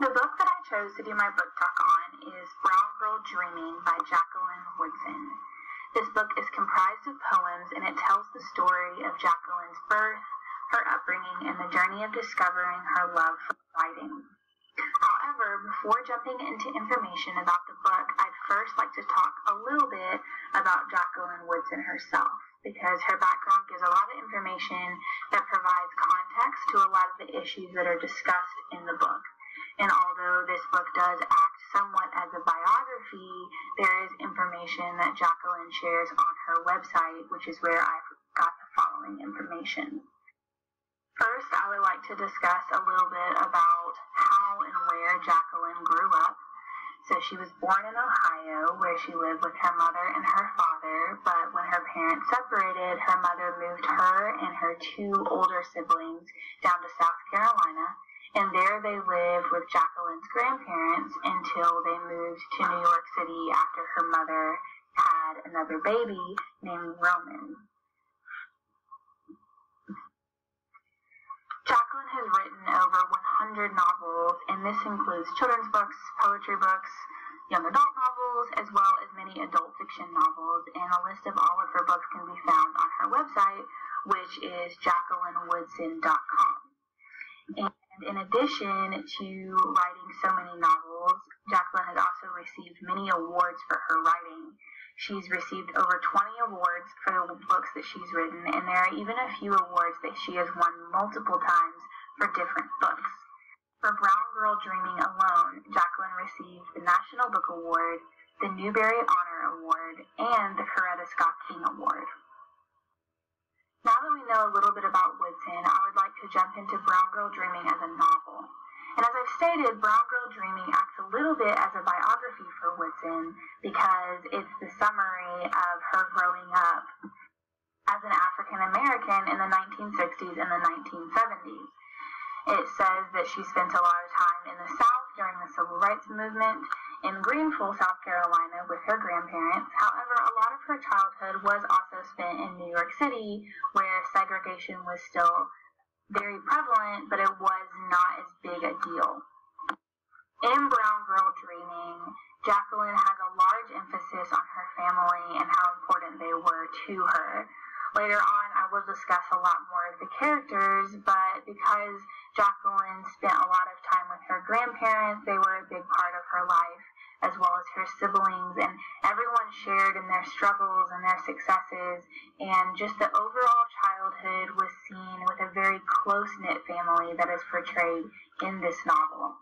The book that I chose to do my book talk on is Brown Girl Dreaming by Jacqueline Woodson. This book is comprised of poems, and it tells the story of Jacqueline's birth, her upbringing, and the journey of discovering her love for writing. However, before jumping into information about the book, I'd first like to talk a little bit about Jacqueline Woodson herself, because her background gives a lot of information that provides context to a lot of the issues that are discussed in the book. And although this book does act somewhat as a biography, there is information that Jacqueline shares on her website, which is where I got the following information. First, I would like to discuss a little bit about how and where Jacqueline grew up. So she was born in Ohio, where she lived with her mother and her father, but when her parents separated, her mother moved her and her two older siblings down to South Carolina, and there they lived with Jacqueline's grandparents until they moved to New York City after her mother had another baby named Roman. Jacqueline has written over 100 novels, and this includes children's books, poetry books, young adult novels, as well as many adult fiction novels, and a list of all of her books can be found on her website, which is JacquelineWoodson.com. And in addition to writing so many novels, Jacqueline has also received many awards for her writing. She's received over 20 awards for the books that she's written, and there are even a few awards that she has won multiple times for different books. For Brown Girl Dreaming alone, Jacqueline received the National Book Award, the Newbery Honor Award, and the Coretta Scott King Award. Now that we know a little bit about Woodson, I would like to jump into Brown Girl Dreaming as a novel. And as I've stated, Brown Girl Dreaming acts a little bit as a biography for Woodson because it's the summary of her growing up as an African American in the 1960s and the 1970s. It says that she spent a lot of time in the South during the Civil Rights Movement in Greenville, South Carolina with her grandparents. However, a lot of her childhood was also spent in New York City, where segregation was still very prevalent, but it was not as big a deal. In Brown Girl Dreaming, Jacqueline has a large emphasis on her family and how important they were to her. Later on, I will discuss a lot more of the characters, but because Jacqueline spent a lot of time with her grandparents, they were a big part of her life, as well as her siblings, and everyone shared in their struggles and their successes, and just the overall childhood was seen with a very close-knit family that is portrayed in this novel.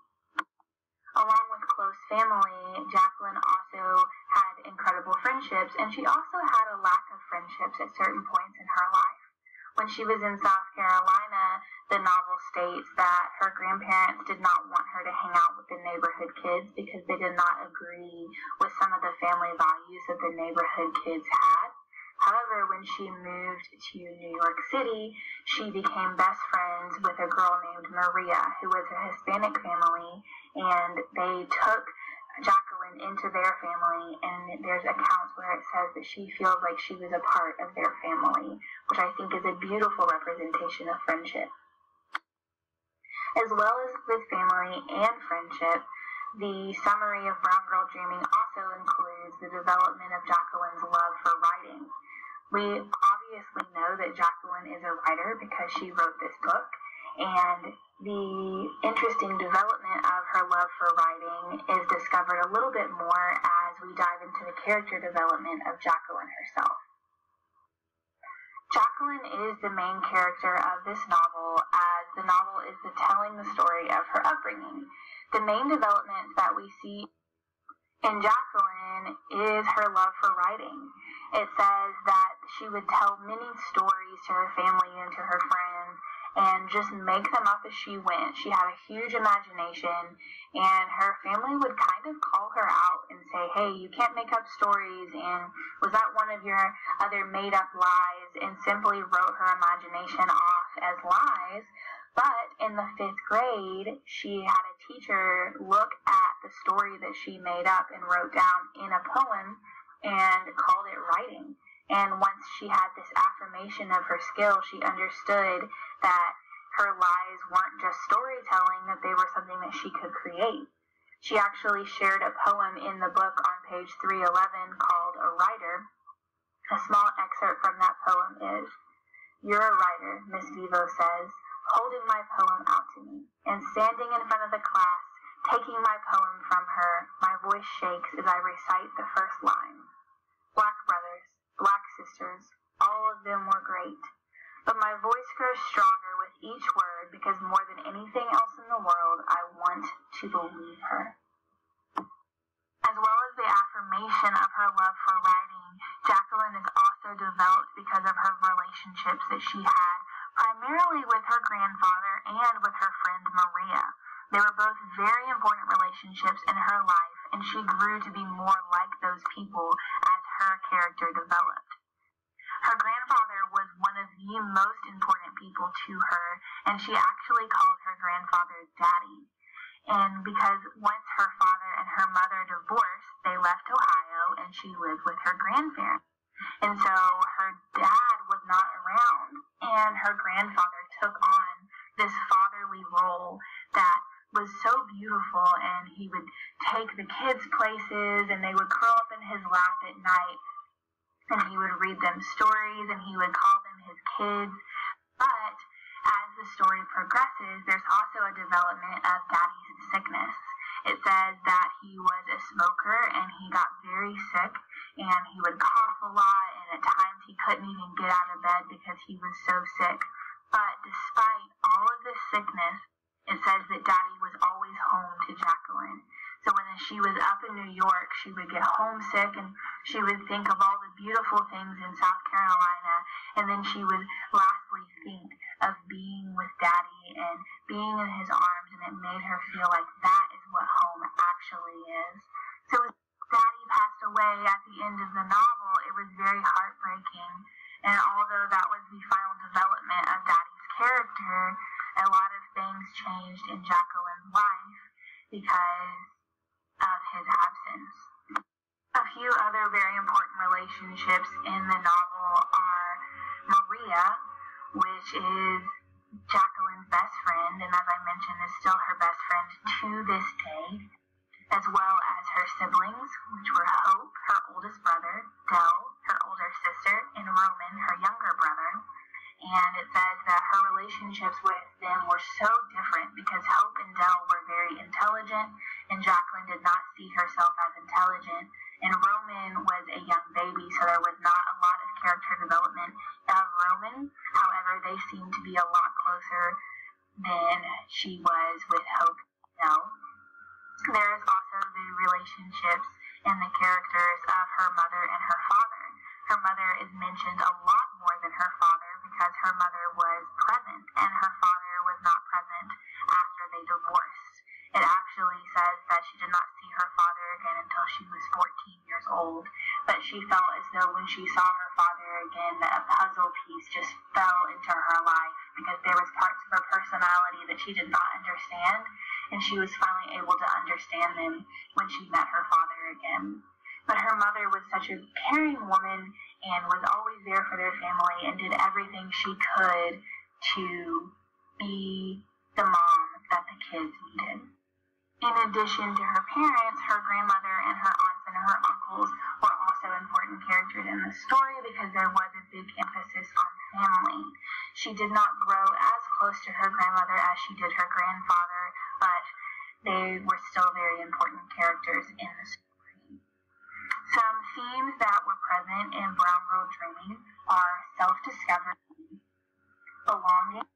Along with close family, Jacqueline also had incredible friendships, and she also had a lack of friendships at certain points in her life. When she was in South Carolina, the novel states that her grandparents did not want her to hang out with the neighborhood kids because they did not agree with some of the family values that the neighborhood kids had. However, when she moved to New York City, she became best friends with a girl named Maria, who was a Hispanic family, and they took Jacqueline into their family, and there's accounts where it says that she feels like she was a part of their family, which I think is a beautiful representation of friendship. As well as with family and friendship, the summary of Brown Girl Dreaming also includes the development of Jacqueline's love for writing. We obviously know that Jacqueline is a writer because she wrote this book, and the interesting development of her love for writing is discovered a little bit more as we dive into the character development of Jacqueline herself. Jacqueline is the main character of this novel, as the novel is telling the story of her upbringing. The main developments that we see in Jacqueline is her love for writing. It says that she would tell many stories to her family and to her friends and just make them up as she went. She had a huge imagination, and her family would kind of call her out and say, hey, you can't make up stories, and was that one of your other made-up lies, and simply wrote her imagination off as lies. But in the 5th grade, she had a teacher look at the story that she made up and wrote down in a poem and called it writing. And once she had this affirmation of her skill, she understood that her lies weren't just storytelling, that they were something that she could create. She actually shared a poem in the book on page 311 called A Writer. A small excerpt from that poem is, "You're a writer," Miss Vivo says, holding my poem out to me, and standing in front of the class, taking my poem from her, my voice shakes as I recite the first line. Black brothers, black sisters, all of them were great. But my voice grows stronger with each word because more than anything else in the world, I want to believe her. As well as the affirmation of her love for writing, Jacqueline is also developed because of her relationships that she had, primarily with her grandfather and with her friend Maria. They were both very important relationships in her life, and she grew to be more like those people as her character developed. Her grandfather was one of the most important people to her, and she actually called her grandfather Daddy. And because once her father and her mother divorced, they left Ohio and she lived with her grandparents. And so her dad was not around, and her grandfather took on this fatherly role that was so beautiful, and he would take the kids places and they would curl up in his lap at night, and he would read them stories and he would call them his kids. But as the story progresses, there's also a development of Daddy's sickness. It says that he was a smoker and he got very sick, and he would cough a lot, and at times he couldn't even get out of bed because he was so sick. But despite all of this sickness, it says that Daddy was always home to Jacqueline. So when she was up in New York, she would get homesick and she would think of all the beautiful things in South Carolina, and then she would lastly think of being with Daddy and being in his arms, and it made her feel like that is what home actually is. So as Daddy passed away at the end of the novel, it was very heartbreaking, and although that was the final development of Daddy's character, a lot of things changed in Jacqueline's life because of his absence. A few other very important relationships in the novel are Maria, which is Jacqueline's best friend, and as I mentioned, is still her best friend to this day, as well as her siblings, which were Hope, her oldest brother, Dell, her older sister, and Roman, her younger brother. And it says that her relationships with them were so different because Hope and Dell were very intelligent, and Jacqueline did not see herself as intelligent. And Roman was a young baby, so there was not a lot of character development of Roman. However, they seemed to be a lot closer than she was with Hope and Dell. There is also the relationships and the characters of her mother and her father. Her mother is mentioned a lot more than her father because her mother was present and her father was not present after they divorced. It actually says that she did not see her father again until she was 14 years old, but she felt as though when she saw her father again that a puzzle piece just fell into her life because there was parts of her personality that she did not understand, and she was finally able to understand them when she met her father again. But her mother was such a caring woman and was always there for their family and did everything she could to be the mom that the kids needed. In addition to her parents, her grandmother and her aunts and her uncles were also important characters in the story because there was a big emphasis on family. She did not grow as close to her grandmother as she did her grandfather, but they were still very important characters in the story. Some themes that were present in Brown Girl Dreaming are self-discovery, belonging,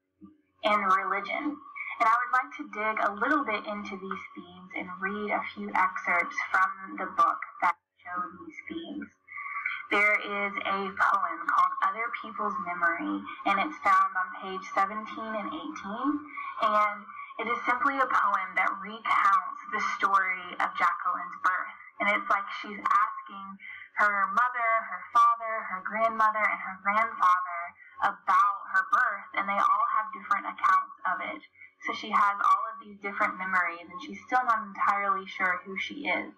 and religion. And I would like to dig a little bit into these themes and read a few excerpts from the book that show these themes. There is a poem called Other People's Memory, and it's found on page 17 and 18, and it is simply a poem that recounts the story of Jacqueline's birth. And it's like she's asking her mother, her father, her grandmother, and her grandfather about her birth, and they all have different accounts of it. So she has all of these different memories, and she's still not entirely sure who she is.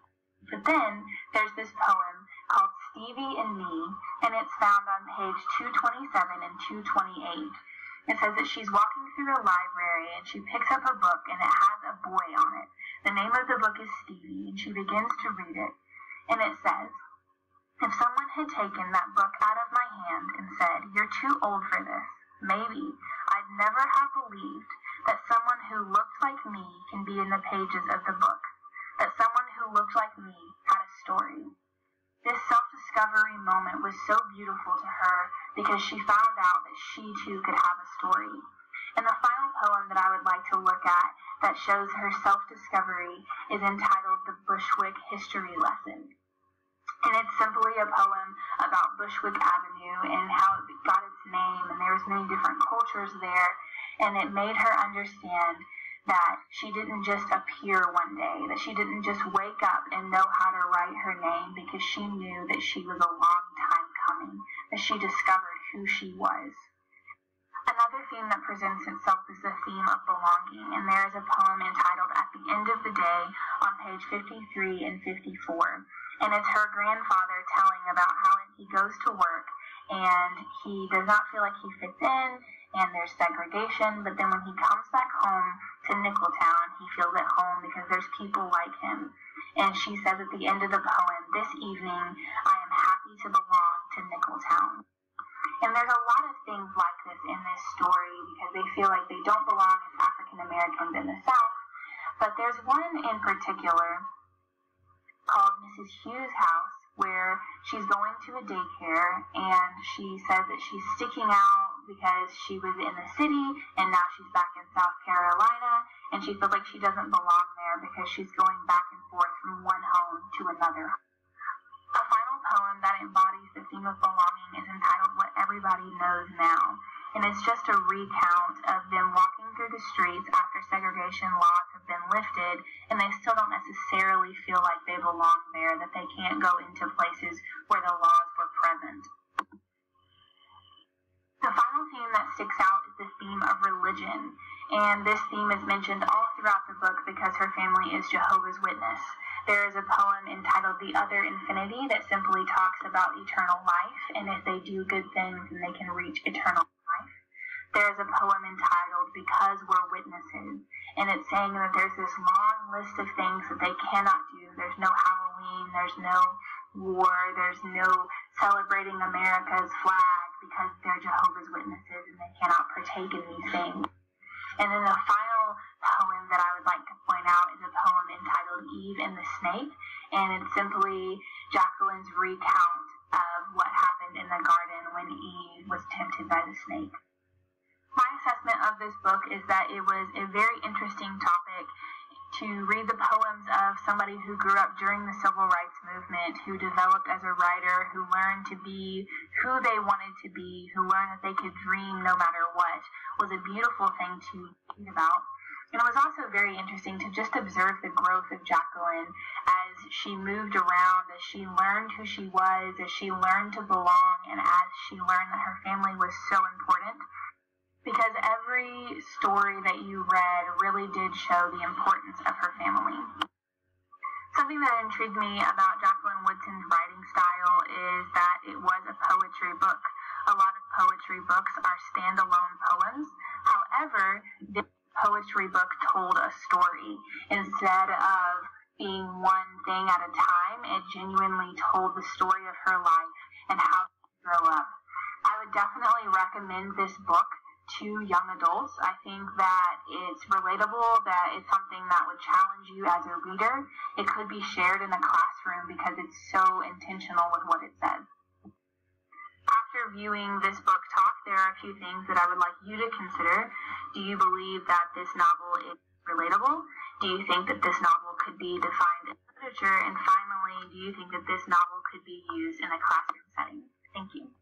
But then there's this poem called Stevie and Me, and it's found on page 227 and 228. It says that she's walking through a library and she picks up a book and it has a boy on it. The name of the book is Stevie, and she begins to read it. And it says, "If someone had taken that book out of my hand and said, 'You're too old for this,' maybe I'd never have believed that someone who looked like me can be in the pages of the book, that someone who looked like me had a story." This self-discovery moment was so beautiful to her because she found out that she too could have a story. And the final poem that I would like to look at that shows her self-discovery is entitled "The Bushwick History Lesson." And it's simply a poem about Bushwick Avenue and how it got its name, and there was many different cultures there, and it made her understand that she didn't just appear one day, that she didn't just wake up and know how to write her name because she knew that she was a long time coming, that she discovered who she was. Another theme that presents itself is the theme of belonging, and there is a poem entitled "At the End of the Day" on page 53 and 54, and it's her grandfather telling about how he goes to work and he does not feel like he fits in, and there's segregation, but then when he comes back home to Nicholtown, he feels at home because there's people like him. And she says at the end of the poem, "This evening, I am happy to belong to Nicholtown." And there's a lot of things like this in this story because they feel like they don't belong as African Americans in the South. But there's one in particular called Mrs. Hughes' House where she's going to a daycare and she says that she's sticking out because she was in the city and now she's back in South Carolina, and she feels like she doesn't belong there because she's going back and forth from one home to another. A final poem that embodies the theme of belonging is entitled "What Everybody Knows Now," and it's just a recount of them walking through the streets after segregation laws have been lifted, and they still don't necessarily feel like they belong there, that they can't go into places where the laws were present. The final theme that sticks out is the theme of religion, and this theme is mentioned all throughout the book because her family is Jehovah's Witness. There is a poem entitled "The Other Infinity" that simply talks about eternal life, and if they do good things, then they can reach eternal life. There is a poem entitled "Because We're Witnesses," and it's saying that there's this long list of things that they cannot do. There's no Halloween, there's no war, there's no celebrating America's flag because they're Jehovah's Witnesses and they cannot partake in these things. And then the final poem that I would like to point out is a poem entitled "Eve and the Snake," and it's simply Jacqueline's recount of what happened in the garden when Eve was tempted by the snake. My assessment of this book is that it was a very interesting topic to read the poems of somebody who grew up during the Civil Rights Movement, who developed as a writer, who learned to be who they wanted to be, who learned that they could dream no matter what, was a beautiful thing to read about. And it was also very interesting to just observe the growth of Jacqueline as she moved around, as she learned who she was, as she learned to belong, and as she learned that her family was so important. Because every story that you read really did show the importance of her family. Something that intrigued me about Jacqueline Woodson's writing style is that it was a poetry book. A lot of poetry books are standalone poems. However, this poetry book told a story. Instead of being one thing at a time, it genuinely told the story of her life and how she grew up. I would definitely recommend this book to young adults. I think that it's relatable, that it's something that would challenge you as a reader. It could be shared in a classroom because it's so intentional with what it says. After viewing this book talk, there are a few things that I would like you to consider. Do you believe that this novel is relatable? Do you think that this novel could be defined as literature? And finally, do you think that this novel could be used in a classroom setting? Thank you.